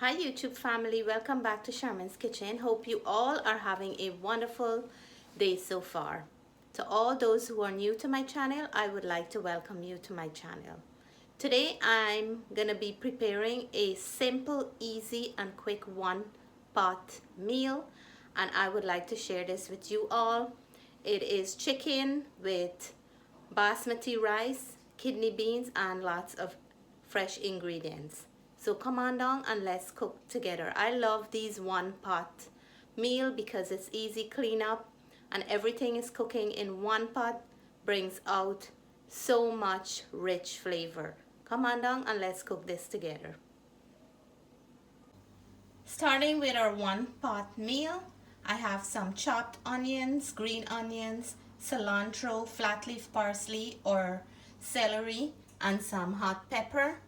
Hi YouTube family, welcome back to Sherman's Kitchen. Hope you all are having a wonderful day so far. To all those who are new to my channel, I would like to welcome you to my channel. Today I'm gonna be preparing a simple, easy and quick one pot meal, and I would like to share this with you all. It is chicken with basmati rice, kidney beans and lots of fresh ingredients. So come on down and let's cook together. I love these one pot meal because it's easy cleanup and everything is cooking in one pot, brings out so much rich flavor. Come on down and let's cook this together. Starting with our one pot meal, I have some chopped onions, green onions, cilantro, flat leaf parsley or celery, and some hot pepper.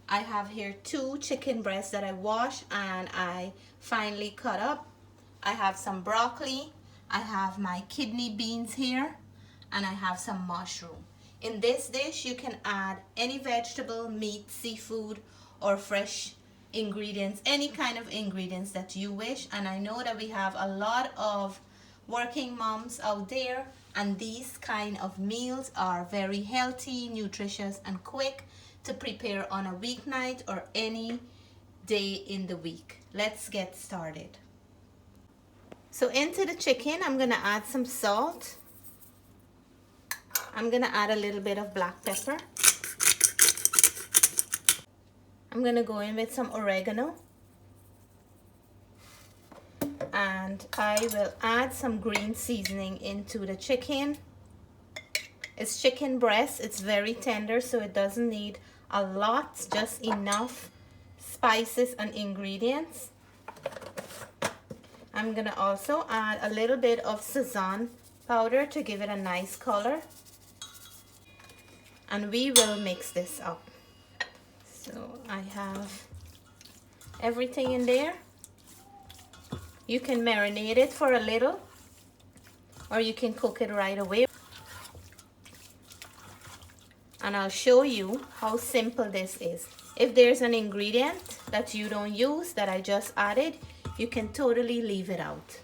I have here 2 chicken breasts that I washed and I finely cut up. I have some broccoli, I have my kidney beans here, and I have some mushroom. In this dish you can add any vegetable, meat, seafood, or fresh ingredients, any kind of ingredients that you wish. And I know that we have a lot of working moms out there, and these kind of meals are very healthy, nutritious, and quick to prepare on a weeknight or any day in the week. Let's get started. So into the chicken, I'm gonna add some salt. I'm gonna add a little bit of black pepper. I'm gonna go in with some oregano. And I will add some green seasoning into the chicken. It's chicken breast, it's very tender, so it doesn't need a lot, just enough spices and ingredients. I'm gonna also add a little bit of Sazon powder to give it a nice color. And we will mix this up. So I have everything in there. You can marinate it for a little, or you can cook it right away. And I'll show you how simple this is. If there's an ingredient that you don't use that I just added, you can totally leave it out.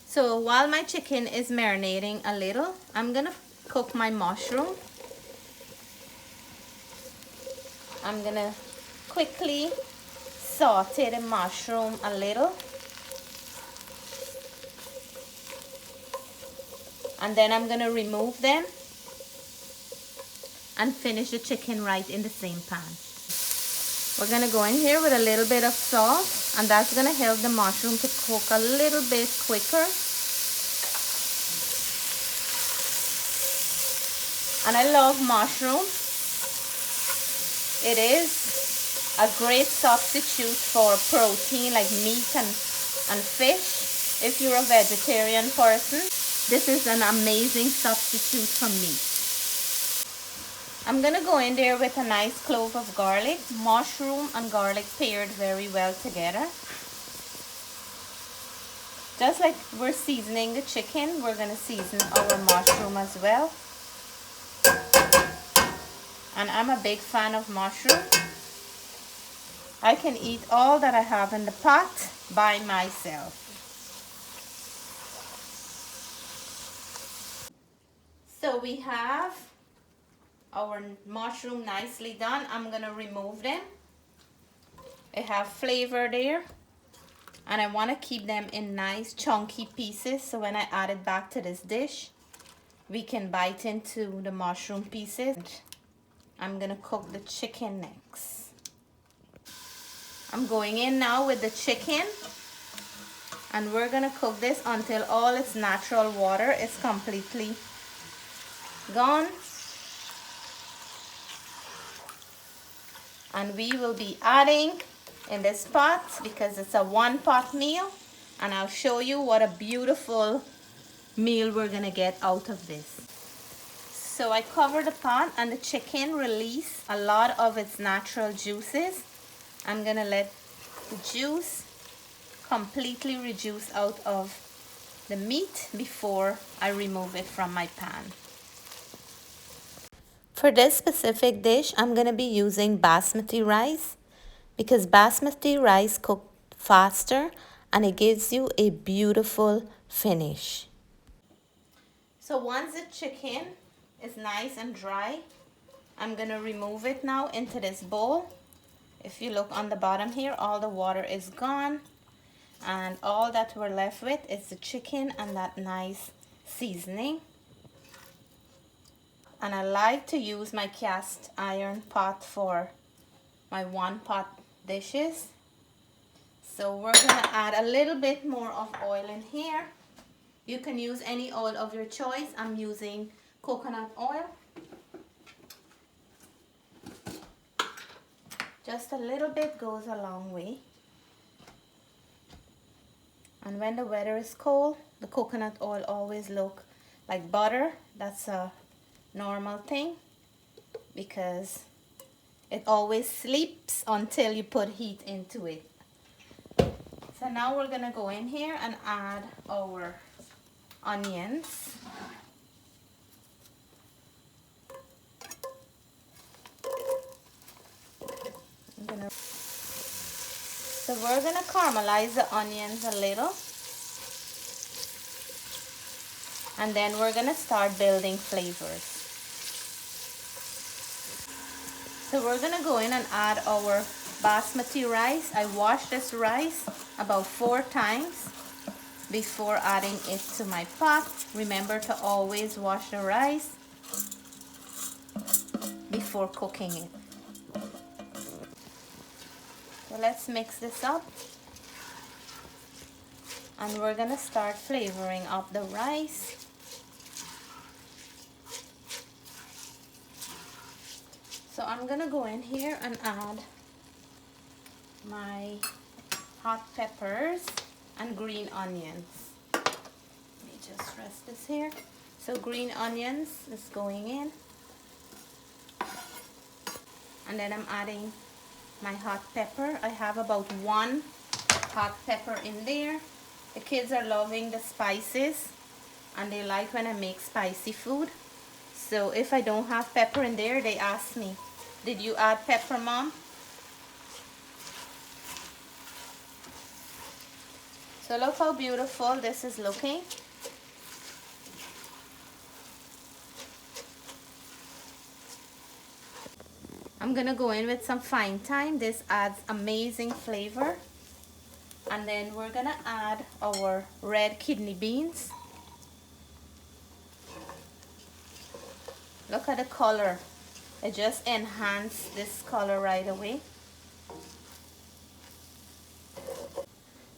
So while my chicken is marinating a little, I'm gonna cook my mushroom. I'm gonna quickly saute the mushroom a little. And then I'm gonna remove them and finish the chicken right in the same pan. We're gonna go in here with a little bit of salt, and that's gonna help the mushroom to cook a little bit quicker. And I love mushroom. It is a great substitute for protein like meat and fish. If you're a vegetarian person, this is an amazing substitute for meat. I'm gonna go in there with a nice clove of garlic. Mushroom and garlic paired very well together. Just like we're seasoning the chicken, we're gonna season our mushroom as well. And I'm a big fan of mushroom. I can eat all that I have in the pot by myself. So we have our mushroom nicely done. I'm gonna remove them. They have flavor there, and I want to keep them in nice chunky pieces, so when I add it back to this dish, we can bite into the mushroom pieces. I'm gonna cook the chicken next. I'm going in now with the chicken, and we're gonna cook this until all its natural water is completely gone. And we will be adding in this pot, because it's a one pot meal, and I'll show you what a beautiful meal we're gonna get out of this. So I cover the pot, and the chicken release a lot of its natural juices. I'm gonna let the juice completely reduce out of the meat before I remove it from my pan. For this specific dish, I'm gonna be using basmati rice because basmati rice cooks faster and it gives you a beautiful finish. So once the chicken is nice and dry, I'm gonna remove it now into this bowl. If you look on the bottom here, all the water is gone, and all that we're left with is the chicken and that nice seasoning. And I like to use my cast iron pot for my one pot dishes. So we're gonna add a little bit more of oil in here. You can use any oil of your choice. I'm using coconut oil. Just a little bit goes a long way. And when the weather is cold, the coconut oil always look like butter. That's a normal thing because it always sleeps until you put heat into it. So now we're gonna go in here and add our onions. So we're gonna caramelize the onions a little, and then we're gonna start building flavors. So we're gonna go in and add our basmati rice. I washed this rice about 4 times before adding it to my pot. Remember to always wash the rice before cooking it. So let's mix this up, and we're gonna start flavoring up the rice. So I'm gonna go in here and add my hot peppers and green onions. Let me just rest this here. So green onions is going in, and then I'm adding my hot pepper. I have about 1 hot pepper in there. The kids are loving the spices and they like when I make spicy food. So if I don't have pepper in there, they ask me, "Did you add pepper, Mom?" So look how beautiful this is looking. I'm gonna go in with some fine thyme. This adds amazing flavor. And then we're gonna add our red kidney beans. Look at the color. It just enhanced this color right away.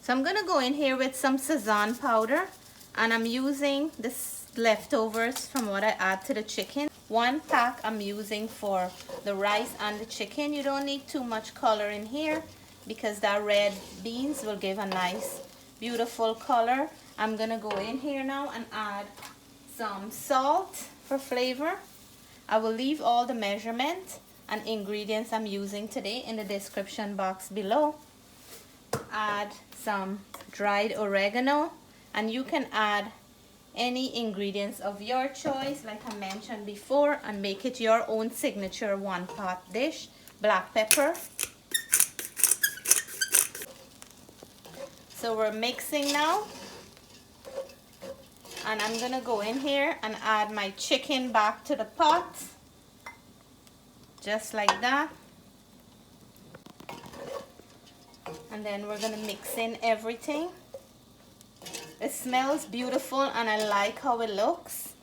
So I'm gonna go in here with some Sazon powder, and I'm using this leftovers from what I add to the chicken. 1 pack I'm using for the rice and the chicken. You don't need too much color in here because that red beans will give a nice beautiful color. I'm gonna go in here now and add some salt for flavor. I will leave all the measurement and ingredients I'm using today in the description box below. Add some dried oregano, and you can add any ingredients of your choice like I mentioned before and make it your own signature 1-pot dish. Black pepper. So we're mixing now, and I'm gonna go in here and add my chicken back to the pot just like that. And then we're gonna mix in everything. It smells beautiful and I like how it looks.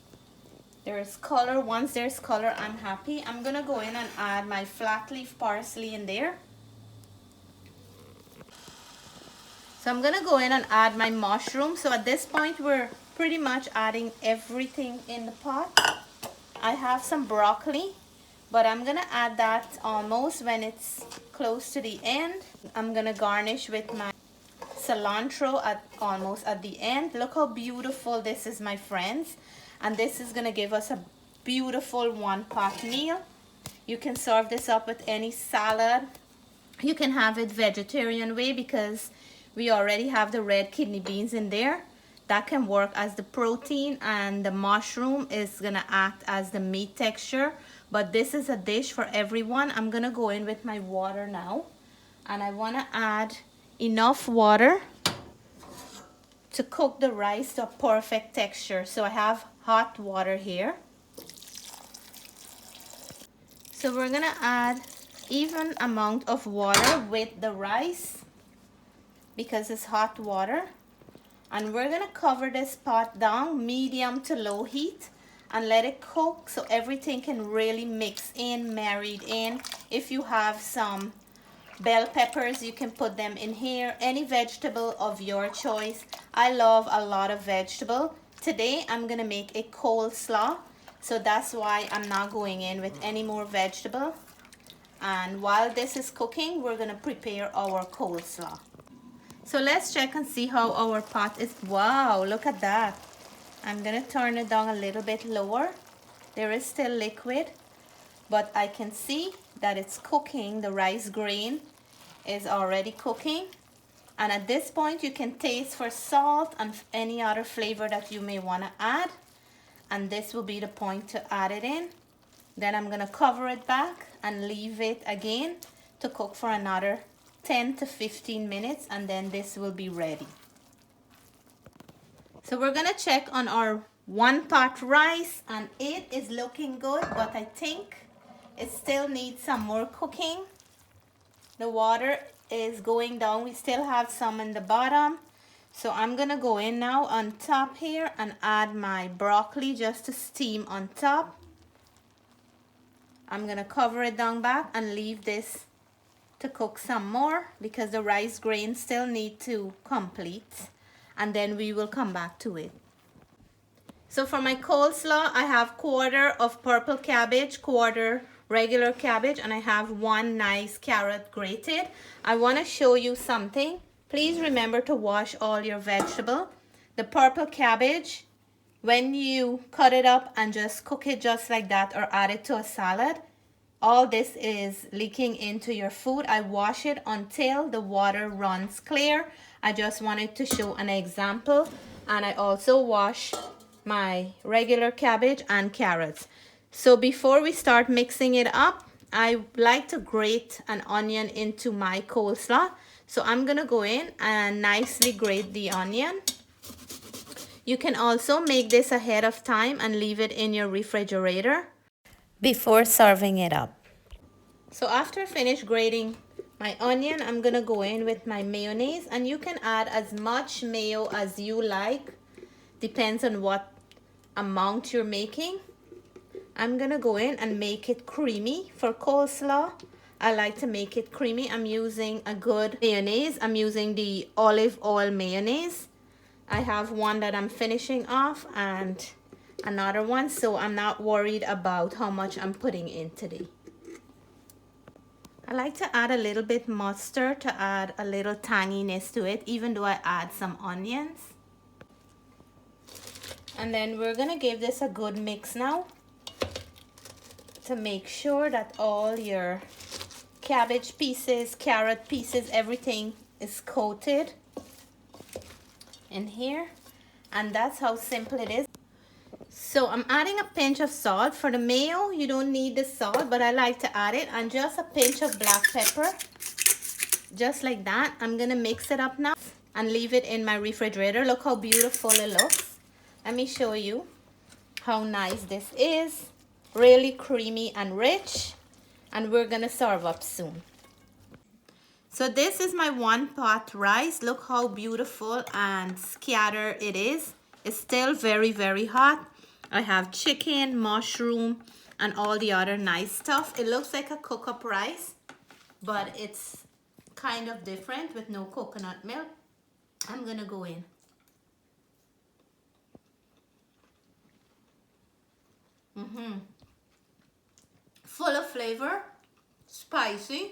There's color. Once there's color, I'm happy. I'm gonna go in and add my flat leaf parsley in there. So I'm gonna go in and add my mushroom. So at this point we're pretty much adding everything in the pot. I have some broccoli, but I'm gonna add that almost when it's close to the end. I'm gonna garnish with my cilantro almost at the end. Look how beautiful this is, my friends, and this is gonna give us a beautiful 1-pot meal. You can serve this up with any salad. You can have it vegetarian way because we already have the red kidney beans in there. That can work as the protein, and the mushroom is gonna act as the meat texture. But this is a dish for everyone. I'm gonna go in with my water now. And I want to add enough water to cook the rice to a perfect texture. So I have hot water here. So we're gonna add even amount of water with the rice because it's hot water. And we're gonna cover this pot down medium to low heat and let it cook so everything can really mix in, married in. If you have some bell peppers, you can put them in here. Any vegetable of your choice. I love a lot of vegetable. Today I'm gonna make a coleslaw, so that's why I'm not going in with any more vegetable. And while this is cooking, we're gonna prepare our coleslaw. So let's check and see how our pot is. Wow, look at that. I'm gonna turn it down a little bit lower. There is still liquid, but I can see that it's cooking. The rice grain is already cooking. And at this point, you can taste for salt and any other flavor that you may want to add. And this will be the point to add it in. Then I'm going to cover it back and leave it again to cook for another 10 to 15 minutes. And then this will be ready. So we're going to check on our one pot rice. And it is looking good, but I think it still needs some more cooking. The water is going down. We still have some in the bottom. So I'm gonna go in now on top here and add my broccoli just to steam on top. I'm gonna cover it down back and leave this to cook some more because the rice grains still need to complete, and then we will come back to it. So for my coleslaw, I have quarter of purple cabbage, quarter regular cabbage, and I have one nice carrot grated. I want to show you something. Please remember to wash all your vegetable. The purple cabbage, when you cut it up and just cook it just like that or add it to a salad, all this is leaking into your food. I wash it until the water runs clear. I just wanted to show an example. And I also wash my regular cabbage and carrots. So before we start mixing it up, I like to grate an onion into my coleslaw. So I'm gonna go in and nicely grate the onion. You can also make this ahead of time and leave it in your refrigerator before serving it up. So after I finish grating my onion, I'm gonna go in with my mayonnaise, and you can add as much mayo as you like. Depends on what amount you're making. I'm gonna go in and make it creamy. For coleslaw, I like to make it creamy. I'm using a good mayonnaise. I'm using the olive oil mayonnaise. I have one that I'm finishing off and another one, so I'm not worried about how much I'm putting in today. I like to add a little bit mustard to add a little tanginess to it, even though I add some onions. And then we're gonna give this a good mix now to make sure that all your cabbage pieces, carrot pieces, everything is coated in here. And that's how simple it is. So I'm adding a pinch of salt. For the mayo, you don't need the salt, but I like to add it. And just a pinch of black pepper. Just like that. I'm gonna mix it up now and leave it in my refrigerator. Look how beautiful it looks. Let me show you how nice this is. Really creamy and rich. And we're gonna serve up soon. So this is my one pot rice. Look how beautiful and scattered it is. It's still very, very hot. I have chicken, mushroom, and all the other nice stuff. It looks like a cook-up rice, but it's kind of different with no coconut milk. I'm gonna go in. Full of flavor, spicy,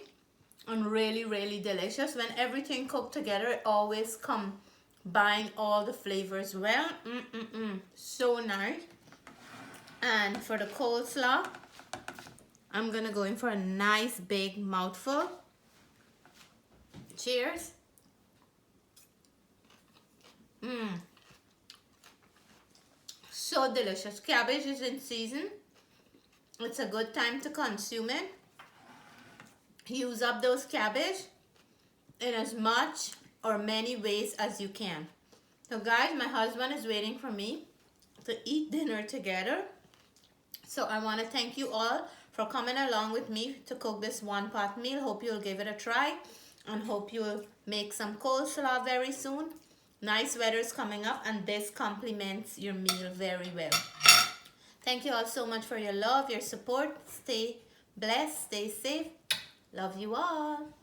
and really, really delicious. When everything cooked together, it always combine all the flavors well. So nice. And for the coleslaw, I'm gonna go in for a nice big mouthful. Cheers. So delicious. Cabbage is in season. It's a good time to consume it. Use up those cabbage in as much or many ways as you can. So guys, my husband is waiting for me to eat dinner together. So I want to thank you all for coming along with me to cook this one pot meal. Hope you'll give it a try and hope you'll make some coleslaw very soon. Nice weather's coming up and this complements your meal very well. Thank you all so much for your love, your support. Stay blessed, stay safe. Love you all.